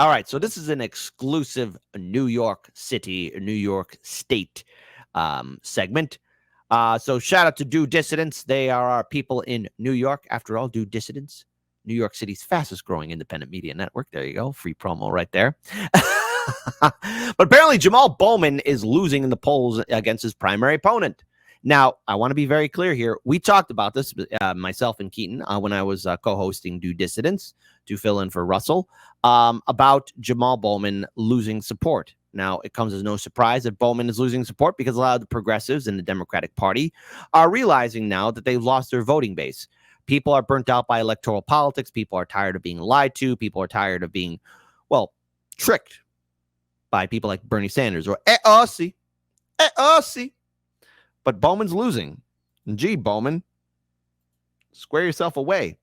All right, so this is an exclusive New York City, New York State segment. So shout out to Do Dissidents. They are our people in New York. After all, Do Dissidents, New York City's fastest growing independent media network. There you go. Free promo right there. But apparently Jamaal Bowman is losing in the polls against his primary opponent. Now, I want to be very clear here. We talked about this, myself and Keaton, when I was co-hosting Do Dissidents to fill in for Russell, about Jamaal Bowman losing support. Now, it comes as no surprise that Bowman is losing support because a lot of the progressives in the Democratic Party are realizing now that they've lost their voting base. People are burnt out by electoral politics. People are tired of being lied to. People are tired of being, well, tricked by people like Bernie Sanders or AOC. AOC. But Bowman's losing. And gee, Bowman, square yourself away.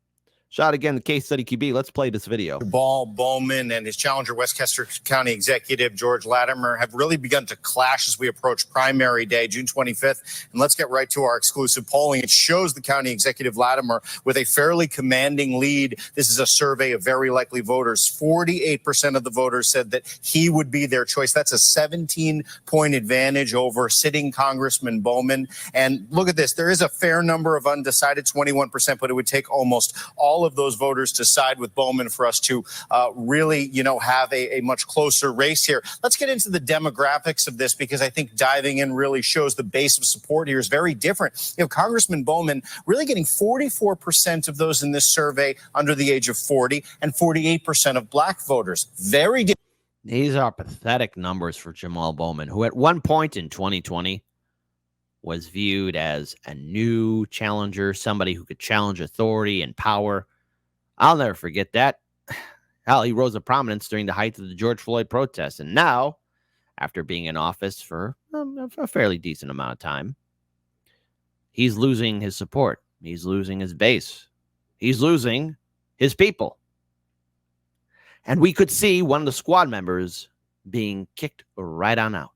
Shot again, the case study QB. Let's play this video. Jamaal Bowman and his challenger, Westchester County Executive George Latimer, have really begun to clash as we approach primary day, June 25th. And let's get right to our exclusive polling. It shows the county executive Latimer with a fairly commanding lead. This is a survey of very likely voters. 48% of the voters said that he would be their choice. That's a 17-point advantage over sitting Congressman Bowman. And look at this. There is a fair number of undecided, 21%, but it would take almost all of those voters to side with Bowman for us to really, have a much closer race here. Let's get into the demographics of this, because I think diving in really shows the base of support here is very different. Congressman Bowman really getting 44% of those in this survey under the age of 40 and 48% of black voters. Very different. These are pathetic numbers for Jamaal Bowman, who at one point in 2020 was viewed as a new challenger, somebody who could challenge authority and power. I'll never forget that. Hell, he rose to prominence during the height of the George Floyd protests. And now, after being in office for a fairly decent amount of time, he's losing his support. He's losing his base. He's losing his people. And we could see one of the squad members being kicked right on out.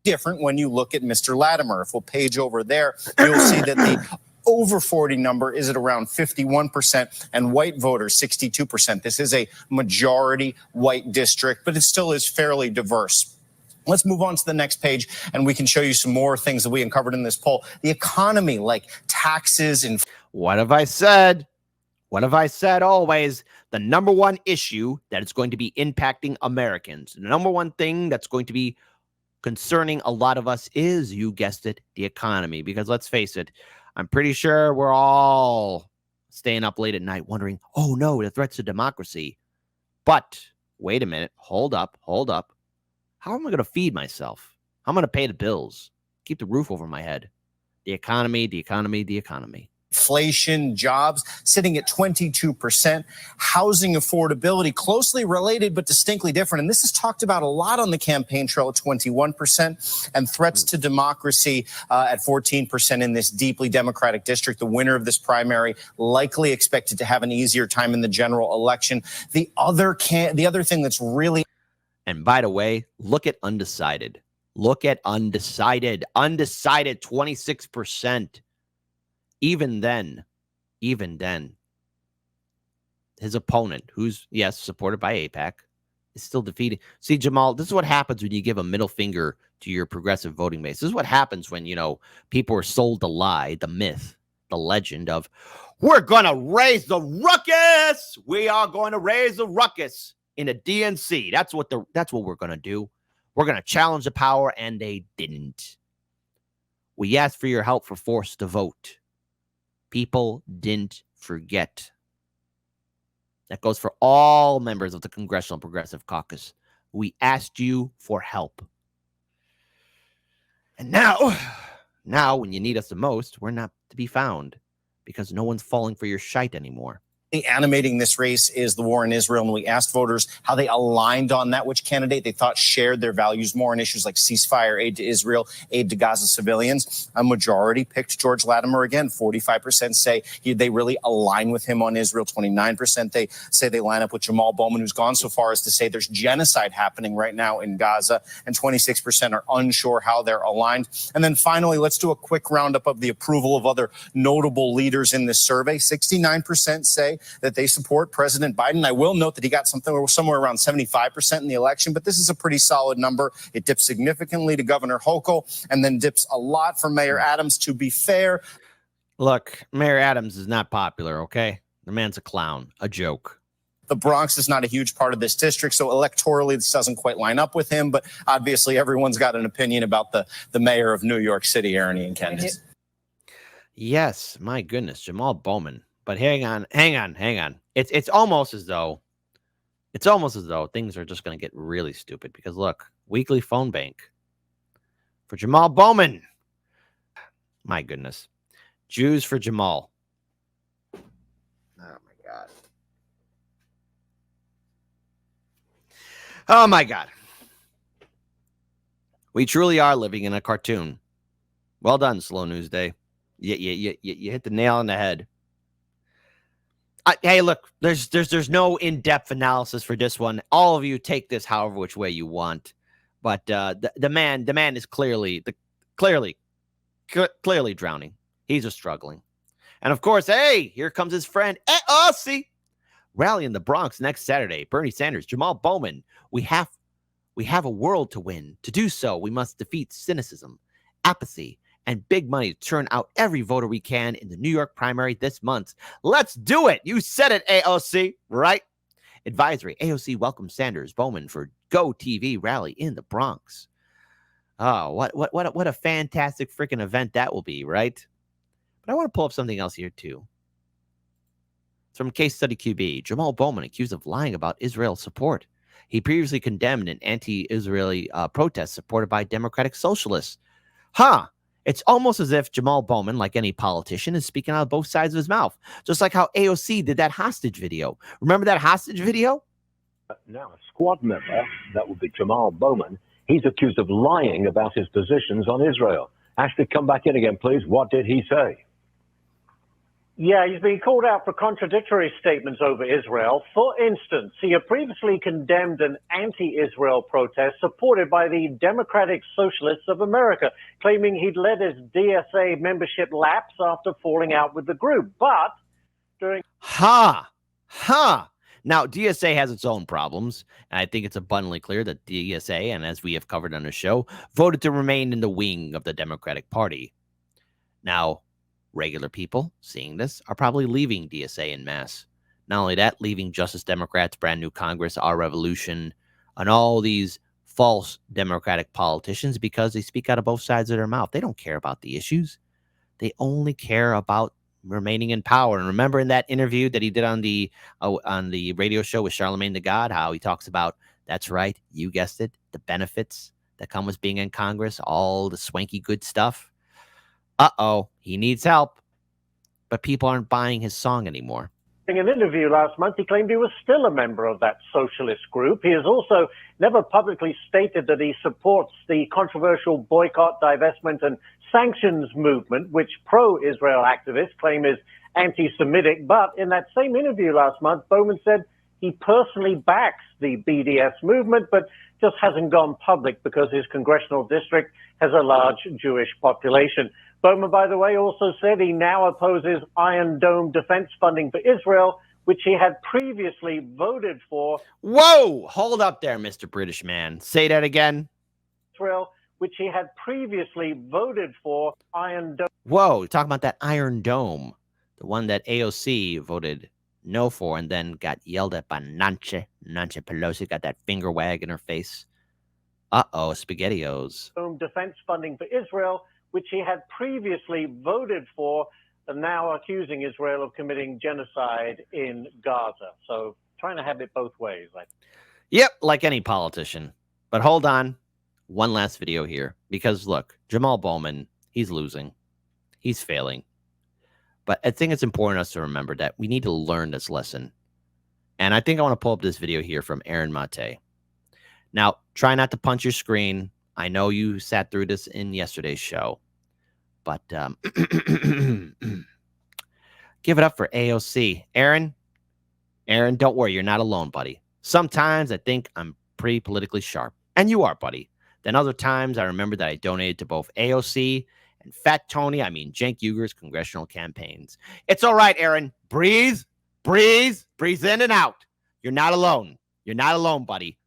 Different when you look at Mr. Latimer. If we'll page over there, you'll see that the over 40 number is at around 51% and white voters 62%. This is a majority white district, but it still is fairly diverse. Let's move on to the next page, and we can show you some more things that we uncovered in this poll. The economy, like taxes and... What have I said? What have I said always? The number one issue that is going to be impacting Americans, the number one thing that's going to be concerning a lot of us is, you guessed it, the economy. Because let's face it, I'm pretty sure we're all staying up late at night wondering, oh no, the threats to democracy. But wait a minute, hold up. How am I going to feed myself? How am I going to pay the bills? Keep the roof over my head. The economy. Inflation, jobs sitting at 22%, housing affordability closely related but distinctly different. And this is talked about a lot on the campaign trail at 21%, and threats to democracy at 14% in this deeply Democratic district. The winner of this primary likely expected to have an easier time in the general election. The other thing that's really... And by the way, look at undecided. Undecided, 26%. Even then, his opponent, who's, yes, supported by AIPAC, is still defeated. See, Jamaal, this is what happens when you give a middle finger to your progressive voting base. This is what happens when, people are sold the lie, the myth, the legend of, we're going to raise the ruckus. We are going to raise the ruckus in a DNC. That's what we're going to do. We're going to challenge the power, and they didn't. We asked for your help for forced to vote. People didn't forget. That goes for all members of the Congressional Progressive Caucus. We asked you for help. And now when you need us the most, we're not to be found because no one's falling for your shite anymore. Animating this race is the war in Israel, and we asked voters how they aligned on that, which candidate they thought shared their values more on issues like ceasefire, aid to Israel, aid to Gaza civilians. A majority picked George Latimer again. 45% say they really align with him on Israel. 29% they say they line up with Jamaal Bowman, who's gone so far as to say there's genocide happening right now in Gaza, and 26% are unsure how they're aligned. And then finally, let's do a quick roundup of the approval of other notable leaders in this survey. 69% say that they support President Biden. I will note that he got somewhere around 75% in the election, but this is a pretty solid number. It dips significantly to Governor Hochul and then dips a lot for Mayor Adams. To be fair, look, Mayor Adams is not popular, okay? The man's a clown, a joke. the Bronx is not a huge part of this district, so electorally this doesn't quite line up with him, but obviously everyone's got an opinion about the mayor of New York City, Ernie and Candace. Yes, my goodness, Jamaal Bowman. But hang on. It's almost as though things are just going to get really stupid because look, weekly phone bank for Jamaal Bowman. My goodness. Jews for Jamaal. Oh my God. Oh my God. We truly are living in a cartoon. Well done, Slow News Day. You hit the nail on the head. Hey, look, there's no in-depth analysis for this one. All of you take this however which way you want, but the man is clearly drowning. He's just struggling, and of course, hey, here comes his friend AOC. Rally in the Bronx next Saturday. Bernie Sanders, Jamaal Bowman. We have a world to win. To do so, we must defeat cynicism, apathy, and big money to turn out every voter we can in the New York primary this month. Let's do it. You said it, AOC, right? Advisory, AOC welcomes Sanders Bowman for Go TV rally in the Bronx. Oh, what a fantastic freaking event that will be, right? But I want to pull up something else here too. It's from Case Study QB. Jamaal Bowman accused of lying about Israel support. He previously condemned an anti-Israeli protest supported by Democratic Socialists. It's almost as if Jamaal Bowman, like any politician, is speaking out of both sides of his mouth, just like how AOC did that hostage video. Remember that hostage video? Now, a squad member, that would be Jamaal Bowman, he's accused of lying about his positions on Israel. Ashley, come back in again, please. What did he say? Yeah, he's been called out for contradictory statements over Israel. For instance, he had previously condemned an anti-Israel protest supported by the Democratic Socialists of America, claiming he'd let his DSA membership lapse after falling out with the group. But during... Now, DSA has its own problems, and I think it's abundantly clear that DSA, and as we have covered on the show, voted to remain in the wing of the Democratic Party. Now, regular people seeing this are probably leaving DSA en masse. Not only that, leaving Justice Democrats, Brand New Congress, Our Revolution, and all these false Democratic politicians because they speak out of both sides of their mouth. They don't care about the issues. They only care about remaining in power. And remember in that interview that he did on the radio show with Charlemagne the God, how he talks about, that's right, you guessed it, the benefits that come with being in Congress, all the swanky good stuff. He needs help, but people aren't buying his song anymore. In an interview last month, he claimed he was still a member of that socialist group. He has also never publicly stated that he supports the controversial boycott, divestment, and sanctions movement, which pro-Israel activists claim is anti-Semitic. But in that same interview last month, Bowman said he personally backs the BDS movement, but just hasn't gone public because his congressional district has a large Jewish population. Bowman, by the way, also said he now opposes Iron Dome defense funding for Israel, which he had previously voted for. Whoa! Hold up there, Mr. British man. Say that again. Israel, which he had previously voted for. Iron Dome. Whoa, talking about that Iron Dome, the one that AOC voted no for and then got yelled at by Nancy Pelosi, got that finger wag in her face. SpaghettiOs. Dome defense funding for Israel, which he had previously voted for, and now accusing Israel of committing genocide in Gaza. So trying to have it both ways. Yep, like any politician. But hold on. One last video here. Because look, Jamaal Bowman, he's losing. He's failing. But I think it's important for us to remember that we need to learn this lesson. And I think I want to pull up this video here from Aaron Mate. Now, try not to punch your screen. I know you sat through this in yesterday's show, but give it up for AOC. Aaron, don't worry. You're not alone, buddy. Sometimes I think I'm pretty politically sharp, and you are, buddy. Then other times I remember that I donated to both AOC and Fat Tony, Cenk Uger's congressional campaigns. It's all right, Aaron. Breathe, Breathe in and out. You're not alone. You're not alone, buddy.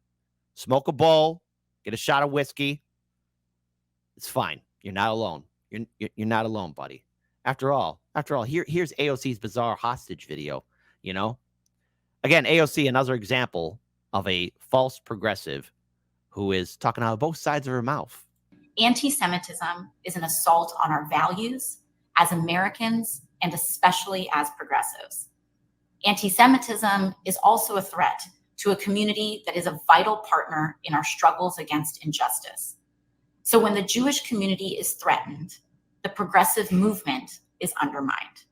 Smoke a bowl, get a shot of whiskey. It's fine. You're not alone. You're not alone, buddy. After all, here's AOC's bizarre hostage video, you know? Again, AOC, another example of a false progressive who is talking out of both sides of her mouth. Anti-Semitism is an assault on our values as Americans and especially as progressives. Anti-Semitism is also a threat to a community that is a vital partner in our struggles against injustice. So when the Jewish community is threatened, the progressive movement is undermined.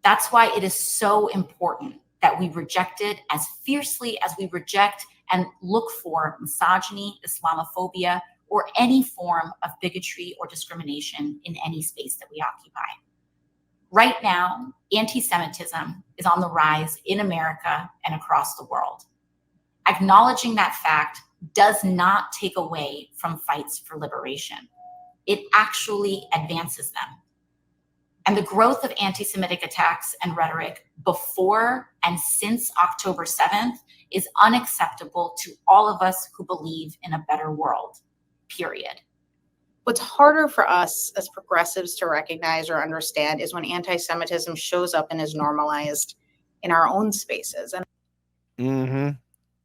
That's why it is so important that we reject it as fiercely as we reject and look for misogyny, Islamophobia, or any form of bigotry or discrimination in any space that we occupy. Right now, anti-Semitism is on the rise in America and across the world. Acknowledging that fact does not take away from fights for liberation. It actually advances them. And the growth of anti-Semitic attacks and rhetoric before and since October 7th is unacceptable to all of us who believe in a better world, period. What's harder for us as progressives to recognize or understand is when anti-Semitism shows up and is normalized in our own spaces. And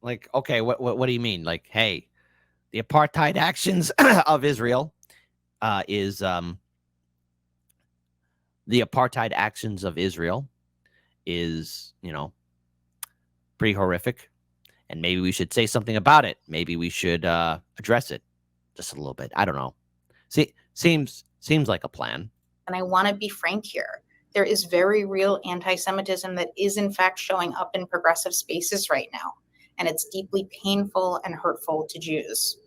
Like, okay, what do you mean? Like, hey, the apartheid actions of Israel the apartheid actions of Israel is, pretty horrific. And maybe we should say something about it. Maybe we should address it just a little bit. I don't know. See, seems like a plan. And I want to be frank here. There is very real anti-Semitism that is in fact showing up in progressive spaces right now. And it's deeply painful and hurtful to Jews.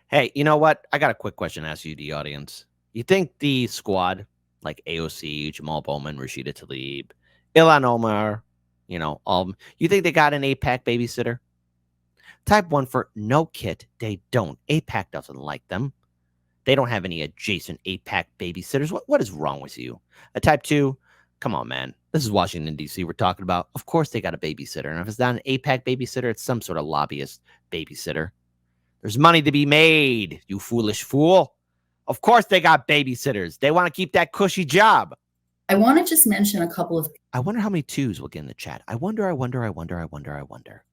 Hey, you know what? I got a quick question to ask you, the audience. You think the squad, like AOC, Jamaal Bowman, Rashida Tlaib, Ilhan Omar, you think they got an AIPAC babysitter? Type 1 for no, Kit, they don't. AIPAC doesn't like them. They don't have any adjacent AIPAC babysitters. What is wrong with you? Type 2, come on, man. This is Washington, D.C. we're talking about. Of course they got a babysitter. And if it's not an AIPAC babysitter, it's some sort of lobbyist babysitter. There's money to be made, you foolish fool. Of course they got babysitters. They want to keep that cushy job. I want to just mention a couple of I wonder how many twos we'll get in the chat. I wonder.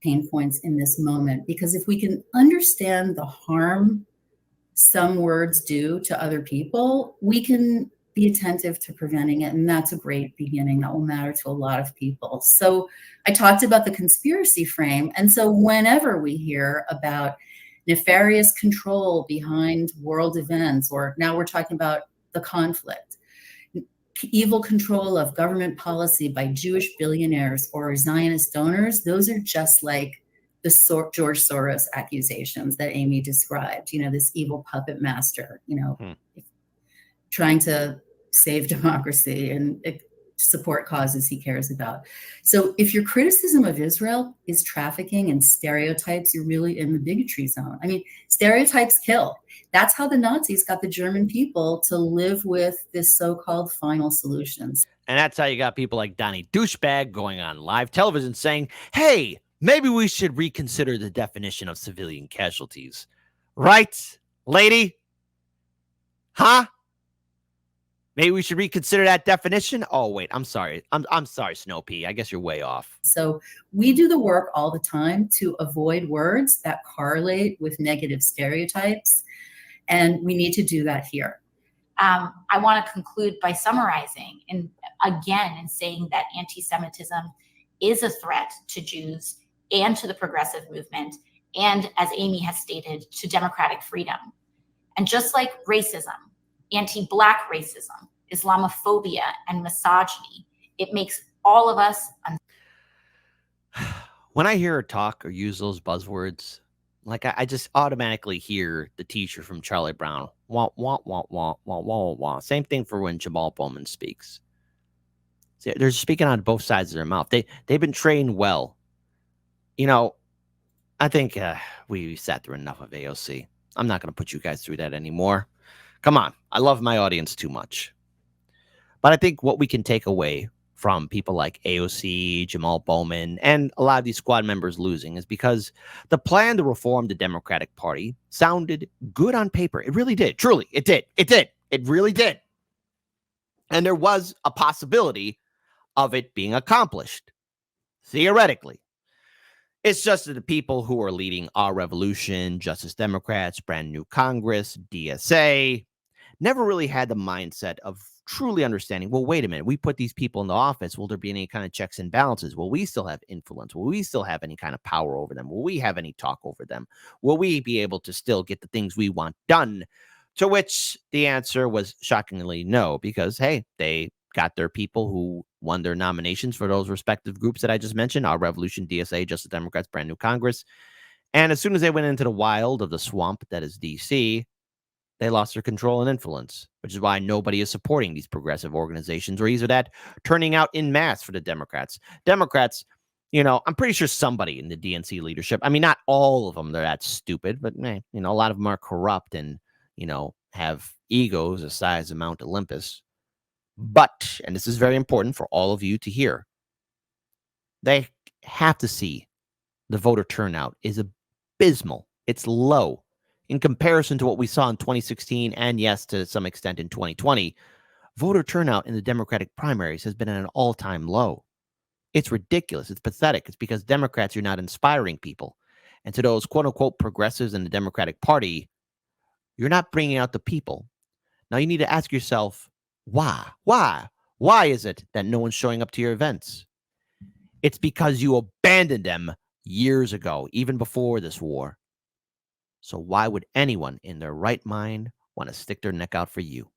pain points in this moment, because if we can understand the harm some words do to other people, we can be attentive to preventing it. And that's a great beginning that will matter to a lot of people. So I talked about the conspiracy frame. And so whenever we hear about nefarious control behind world events, or now we're talking about the conflict, evil control of government policy by Jewish billionaires or Zionist donors, those are just like the George Soros accusations that Amy described, this evil puppet master, trying to save democracy and support causes he cares about. So if your criticism of Israel is trafficking and stereotypes, you're really in the bigotry zone. I mean, stereotypes kill. That's how the Nazis got the German people to live with this so-called final solutions. And that's how you got people like Donnie Douchebag going on live television saying, hey, maybe we should reconsider the definition of civilian casualties. Right, lady? Huh? Maybe we should reconsider that definition? Oh, wait, I'm sorry. I'm sorry, Snow Pea. I guess you're way off. So we do the work all the time to avoid words that correlate with negative stereotypes. And we need to do that here. I want to conclude by summarizing and saying that anti-Semitism is a threat to Jews and to the progressive movement, and, as Amy has stated, to democratic freedom. And just like racism, anti-Black racism, Islamophobia, and misogyny, it makes all of us. When I hear her talk or use those buzzwords, like I just automatically hear the teacher from Charlie Brown. Wah, wah, wah, wah, wah, wah, wah. Same thing for when Jamaal Bowman speaks. See, they're speaking on both sides of their mouth. They've been trained well. I think we sat through enough of AOC. I'm not going to put you guys through that anymore. Come on. I love my audience too much. But I think what we can take away from people like AOC, Jamaal Bowman, and a lot of these squad members losing is because the plan to reform the Democratic Party sounded good on paper. It really did. Truly, it did. It did. It really did. And there was a possibility of it being accomplished, theoretically. It's just that the people who are leading our revolution, Justice Democrats, Brand New Congress, DSA, never really had the mindset of truly understanding, well, wait a minute, we put these people in the office. Will there be any kind of checks and balances? Will we still have influence? Will we still have any kind of power over them? Will we have any talk over them? Will we be able to still get the things we want done? To which the answer was shockingly no, because, hey, they got their people who won their nominations for those respective groups that I just mentioned, Our Revolution, DSA, Justice Democrats, Brand New Congress. And as soon as they went into the wild of the swamp that is DC, they lost their control and influence, which is why nobody is supporting these progressive organizations or either that turning out in mass for the Democrats. Democrats, I'm pretty sure somebody in the DNC leadership, I mean, not all of them, they're that stupid, but, a lot of them are corrupt and, have egos the size of Mount Olympus. But, and this is very important for all of you to hear, they have to see the voter turnout is abysmal. It's low. In comparison to what we saw in 2016 and, yes, to some extent in 2020, voter turnout in the Democratic primaries has been at an all-time low. It's ridiculous. It's pathetic. It's because Democrats are not inspiring people. And to those quote-unquote progressives in the Democratic Party, you're not bringing out the people. Now you need to ask yourself, why? Why is it that no one's showing up to your events? It's because you abandoned them years ago, even before this war. So why would anyone in their right mind want to stick their neck out for you?